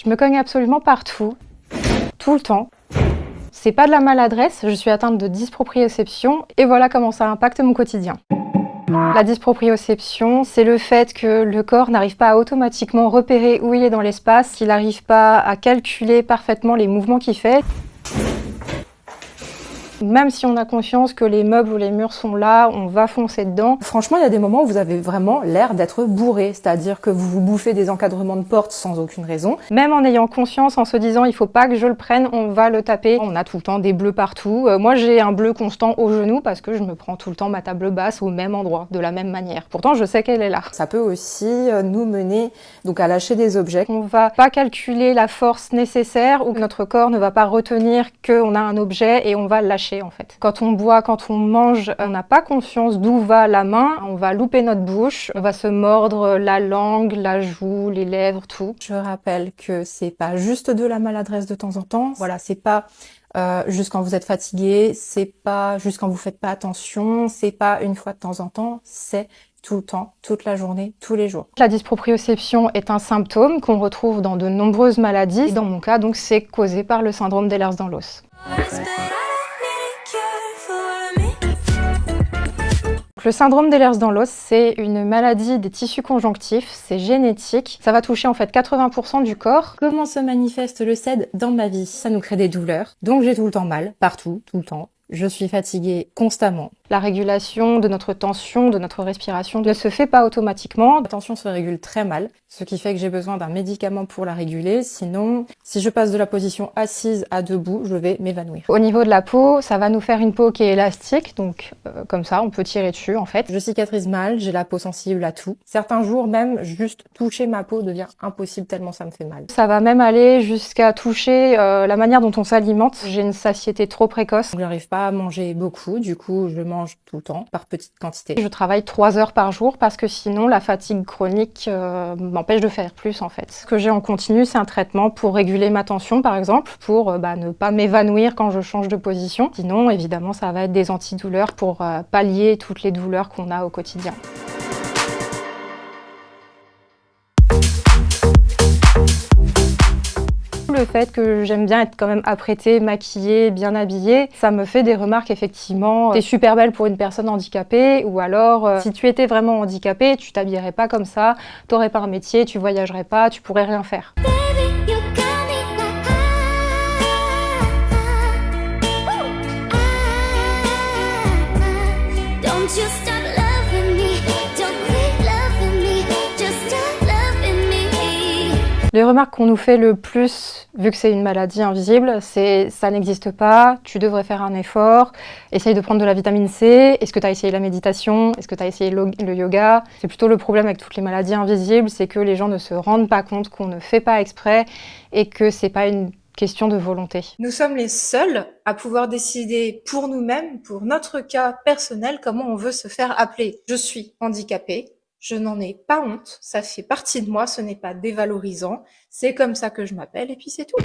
Je me cogne absolument partout, tout le temps. C'est pas de la maladresse, je suis atteinte de dysproprioception et voilà comment ça impacte mon quotidien. La dysproprioception, c'est le fait que le corps n'arrive pas à automatiquement repérer où il est dans l'espace, qu'il n'arrive pas à calculer parfaitement les mouvements qu'il fait. Même si on a conscience que les meubles ou les murs sont là, on va foncer dedans. Franchement, il y a des moments où vous avez vraiment l'air d'être bourré, c'est-à-dire que vous vous bouffez des encadrements de porte sans aucune raison. Même en ayant conscience, en se disant il faut pas que je le prenne, on va le taper. On a tout le temps des bleus partout. Moi, j'ai un bleu constant au genou parce que je me prends tout le temps ma table basse au même endroit, de la même manière. Pourtant, je sais qu'elle est là. Ça peut aussi nous mener donc à lâcher des objets. On va pas calculer la force nécessaire ou notre corps ne va pas retenir qu'on a un objet et on va lâcher en fait. Quand on boit, quand on mange, on n'a pas conscience d'où va la main, on va louper notre bouche, on va se mordre la langue, la joue, les lèvres, tout. Je rappelle que c'est pas juste de la maladresse de temps en temps. Voilà, c'est pas juste quand vous êtes fatigué, c'est pas juste quand vous faites pas attention, c'est pas une fois de temps en temps, c'est tout le temps, toute la journée, tous les jours. La dysproprioception est un symptôme qu'on retrouve dans de nombreuses maladies. Et dans mon cas, donc, c'est causé par le syndrome d'Ehlers-Danlos. Le syndrome d'Ehlers-Danlos, c'est une maladie des tissus conjonctifs, c'est génétique. Ça va toucher en fait 80% du corps. Comment se manifeste le CED dans ma vie? Ça nous crée des douleurs, donc j'ai tout le temps mal, partout, tout le temps. Je suis fatiguée constamment. La régulation de notre tension, de notre respiration ne se fait pas automatiquement. La tension se régule très mal, ce qui fait que j'ai besoin d'un médicament pour la réguler. Sinon, si je passe de la position assise à debout, je vais m'évanouir. Au niveau de la peau, ça va nous faire une peau qui est élastique, donc comme ça, on peut tirer dessus en fait. Je cicatrise mal, j'ai la peau sensible à tout. Certains jours même, juste toucher ma peau devient impossible tellement ça me fait mal. Ça va même aller jusqu'à toucher la manière dont on s'alimente. J'ai une satiété trop précoce. Je n'arrive pas à manger beaucoup, du coup je mange tout le temps, par petites quantités. Je travaille 3 heures par jour parce que sinon la fatigue chronique m'empêche de faire plus en fait. Ce que j'ai en continu, c'est un traitement pour réguler ma tension par exemple, pour ne pas m'évanouir quand je change de position. Sinon évidemment ça va être des antidouleurs pour pallier toutes les douleurs qu'on a au quotidien. Le fait que j'aime bien être quand même apprêtée, maquillée, bien habillée, ça me fait des remarques effectivement. T'es super belle pour une personne handicapée, ou alors si tu étais vraiment handicapée, tu t'habillerais pas comme ça, t'aurais pas un métier, tu voyagerais pas, tu pourrais rien faire. Les remarques qu'on nous fait le plus, vu que c'est une maladie invisible, c'est « ça n'existe pas, tu devrais faire un effort, essaye de prendre de la vitamine C, est-ce que tu as essayé la méditation, est-ce que tu as essayé le yoga ?» C'est plutôt le problème avec toutes les maladies invisibles, c'est que les gens ne se rendent pas compte qu'on ne fait pas exprès et que c'est pas une question de volonté. Nous sommes les seuls à pouvoir décider pour nous-mêmes, pour notre cas personnel, comment on veut se faire appeler. Je suis handicapée. Je n'en ai pas honte, ça fait partie de moi, ce n'est pas dévalorisant, c'est comme ça que je m'appelle et puis c'est tout.